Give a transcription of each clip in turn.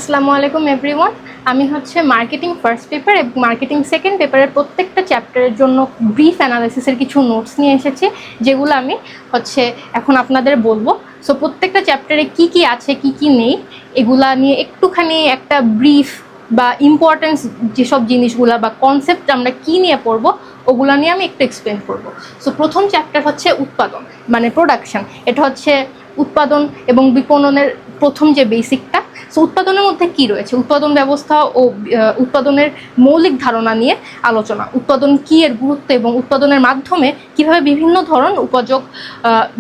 আসসালামু আলাইকুম এভরিওয়ান। আমি হচ্ছে মার্কেটিং ফার্স্ট পেপার এবং মার্কেটিং সেকেন্ড পেপারের প্রত্যেকটা চ্যাপ্টারের জন্য ব্রিফ অ্যানালাইসিসের কিছু নোটস নিয়ে এসেছি, যেগুলো আমি হচ্ছে এখন আপনাদের বলবো। সো প্রত্যেকটা চ্যাপ্টারে কি কি আছে কি কি নেই এগুলা নিয়ে একটুখানি একটা ব্রিফ বা ইম্পর্টেন্স যেসব জিনিসগুলো বা কনসেপ্ট আমরা কি নিয়ে পড়বো ওগুলো নিয়ে আমি একটু এক্সপ্লেন করবো। সো প্রথম চ্যাপ্টার হচ্ছে উৎপাদন মানে প্রোডাকশন। এটা হচ্ছে উৎপাদন এবং বিপণনের প্রথম যে বেসিকটা। সো উৎপাদনের মধ্যে কি রয়েছে, উৎপাদন ব্যবস্থা ও উৎপাদনের মৌলিক ধারণা নিয়ে আলোচনা, উৎপাদন কি এর গুরুত্ব এবং উৎপাদনের মাধ্যমে কিভাবে বিভিন্ন ধরন উপযোগ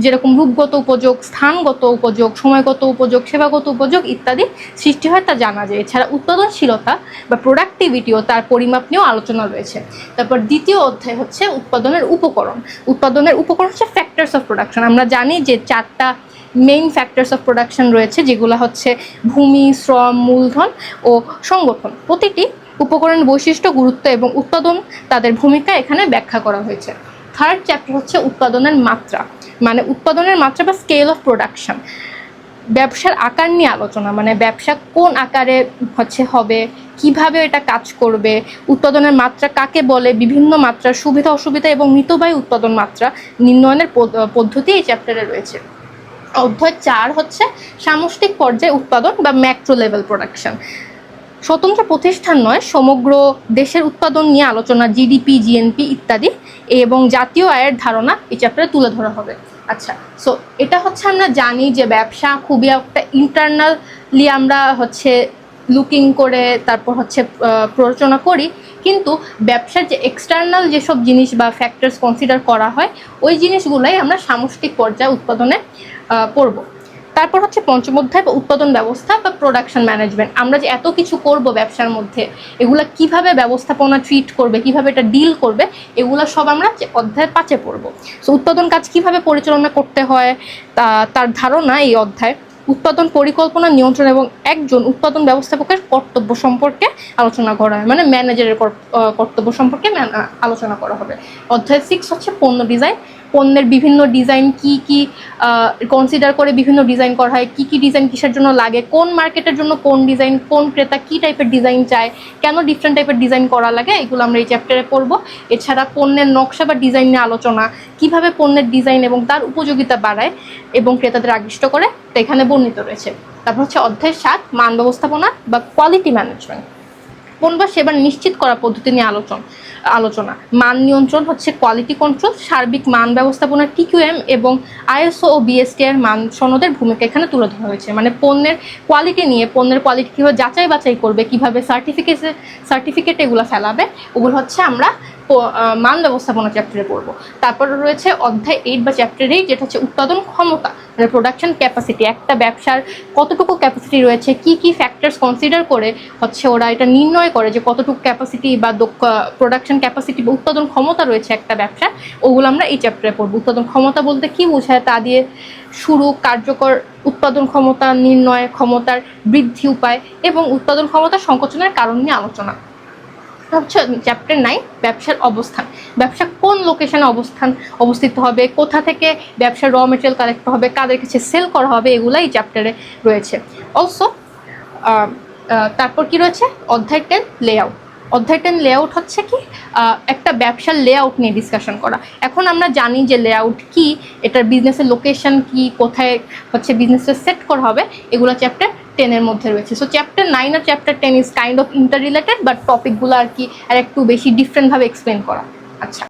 যেরকম রূপগত উপযোগ, স্থানগত উপযোগ, সময়গত উপযোগ, সেবাগত উপযোগ ইত্যাদি সৃষ্টি হয় তা জানা যায়। এছাড়া উৎপাদনশীলতা বা প্রোডাক্টিভিটি ও তার পরিমাপ নিয়েও আলোচনা রয়েছে। তারপর দ্বিতীয় অধ্যায় হচ্ছে উৎপাদনের উপকরণ। উৎপাদনের উপকরণ হচ্ছে ফ্যাক্টরস অফ প্রোডাকশন। আমরা জানি যে 4টা মেইন ফ্যাক্টরস অফ প্রোডাকশন রয়েছে, যেগুলো হচ্ছে ভূমি, শ্রম, মূলধন ও সংগঠন। প্রতিটি উপকরণের বৈশিষ্ট্য, গুরুত্ব এবং উৎপাদন তাদের ভূমিকা এখানে ব্যাখ্যা করা হয়েছে। থার্ড চ্যাপ্টার হচ্ছে উৎপাদনের মাত্রা মানে উৎপাদনের মাত্রা বা স্কেল অফ প্রোডাকশন। ব্যবসার আকার নিয়ে আলোচনা, মানে ব্যবসা কোন আকারে হবে, কিভাবে এটা কাজ করবে, উৎপাদনের মাত্রা কাকে বলে, বিভিন্ন মাত্রার সুবিধা অসুবিধা এবং মিতব্যয়ী উৎপাদন মাত্রা নির্ণয়নের পদ্ধতি এই চ্যাপ্টারে রয়েছে। অধ্যায় 4 হচ্ছে সামষ্টিক পর্যায়ে উৎপাদন বা ম্যাক্রো লেভেল প্রোডাকশন। স্বতন্ত্র প্রতিষ্ঠান নয়, সমগ্র দেশের উৎপাদন নিয়ে আলোচনা, জিডিপি, জিএনপি ইত্যাদি এবং জাতীয় আয়ের ধারণা এই চ্যাপ্টারে তুলে ধরা হবে। আচ্ছা, সো এটা হচ্ছে আমরা জানি যে ব্যবসা খুবই একটা ইন্টারনালি আমরা লুকিং করে তারপর প্ররোচনা করি, কিন্তু ব্যবসার যে এক্সটার্নাল যেসব জিনিস বা ফ্যাক্টরস কনসিডার করা হয় ওই জিনিসগুলাই আমরা সামষ্টিক পর্যায়ে উৎপাদনে পড়ব। তারপর হচ্ছে পঞ্চম অধ্যায় বা উৎপাদন ব্যবস্থা বা প্রোডাকশন ম্যানেজমেন্ট। আমরা যে এত কিছু করব ব্যবসার মধ্যে, এগুলা কিভাবে ব্যবস্থাপনা ট্রিট করবে, কিভাবে এটা ডিল করবে, এগুলো সব আমরা অধ্যায় 5-এ পড়ব। সো উৎপাদন কাজ কিভাবে পরিচালনা করতে হয় তার ধারণা এই অধ্যায়। উৎপাদন পরিকল্পনা, নিয়ন্ত্রণ এবং একজন উৎপাদন ব্যবস্থাপকের কর্তব্য সম্পর্কে আলোচনা করা হয়, মানে ম্যানেজারের কর্তব্য সম্পর্কে আলোচনা করা হবে। অধ্যায় 6 হচ্ছে পণ্য ডিজাইন। পণ্যের বিভিন্ন ডিজাইন কি কি কনসিডার করে বিভিন্ন ডিজাইন করা হয়, কি কি ডিজাইন কিসের জন্য লাগে, কোন মার্কেটের জন্য কোন ডিজাইন, কোন ক্রেতা কি টাইপের ডিজাইন চায়, কেন ডিফারেন্ট টাইপের ডিজাইন করা লাগে, এগুলো আমরা এই চ্যাপ্টারে পড়বো। এছাড়া পণ্যের নকশা বা ডিজাইন নিয়ে আলোচনা, কিভাবে পণ্যের ডিজাইন এবং তার উপযোগিতা বাড়ায় এবং ক্রেতাদের আকৃষ্ট করে, তা এখানে বর্ণিত রয়েছে। তারপর হচ্ছে অধ্যায় 7 মান ব্যবস্থাপনা বা কোয়ালিটি ম্যানেজমেন্ট। পণ্য বা সেবা নিশ্চিত করা পদ্ধতি নিয়ে আলোচনা। মান নিয়ন্ত্রণ হচ্ছে কোয়ালিটি কন্ট্রোল, সার্বিক মান ব্যবস্থাপনা টিকিউএম এবং আইএসও ও বিএসটি এর মান সনদের ভূমিকা এখানে তুলে ধরা হয়েছে। মানে পণ্যের কোয়ালিটি নিয়ে, পণ্যের কোয়ালিটি কীভাবে যাচাই বাছাই করবে, কীভাবে সার্টিফিকেট এগুলো ফেলাবে, ওগুলো আমরা মান ব্যবস্থাপনা চ্যাপ্টারে পড়বো। তারপরে রয়েছে অধ্যায় 8 বা চ্যাপ্টার 8, যেটা হচ্ছে উৎপাদন ক্ষমতা মানে প্রোডাকশন ক্যাপাসিটি। একটা ব্যবসার কতটুকু ক্যাপাসিটি রয়েছে, কি কি ফ্যাক্টরস কনসিডার করে ওরা এটা নির্ণয় করে যে কতটুকু ক্যাপাসিটি বা প্রোডাকশন ক্যাপাসিটি বা উৎপাদন ক্ষমতা রয়েছে একটা ব্যবসার, ওগুলো আমরা এই চ্যাপ্টারে পড়বো। উৎপাদন ক্ষমতা বলতে কি বোঝায় তা দিয়ে শুরু, কার্যকর উৎপাদন ক্ষমতা নির্ণয়, ক্ষমতার বৃদ্ধি উপায় এবং উৎপাদন ক্ষমতা সংকোচনের কারণ নিয়ে আলোচনা। হচ্ছে চ্যাপ্টার 9 ব্যবসার অবস্থান। ব্যবসা কোন লোকেশনে অবস্থিত হবে, কোথা থেকে ব্যবসার র মেটেরিয়াল কালেক্ট হবে, কাদের কাছে সেল করা হবে, এগুলো এই চ্যাপ্টারে রয়েছে। অলসো তারপর কি রয়েছে অধ্যায় 10 লেআউট। অধ্যায় 10 লেআউট হচ্ছে কি একটা ব্যবসার লেআউট নিয়ে ডিসকাশন করা। এখন আমরা জানি যে লেআউট কি, এটার বিজনেসের লোকেশন কি, কোথায় বিজনেসটা সেট করা হবে, এগুলো চ্যাপ্টার 10 এর মধ্যে রয়েছে। সো চ্যাপ্টার 9 আর chapter 10 is kind of interrelated, but টপিকগুলো আর একটু বেশি ডিফারেন্টভাবে এক্সপ্লেন করা। আচ্ছা।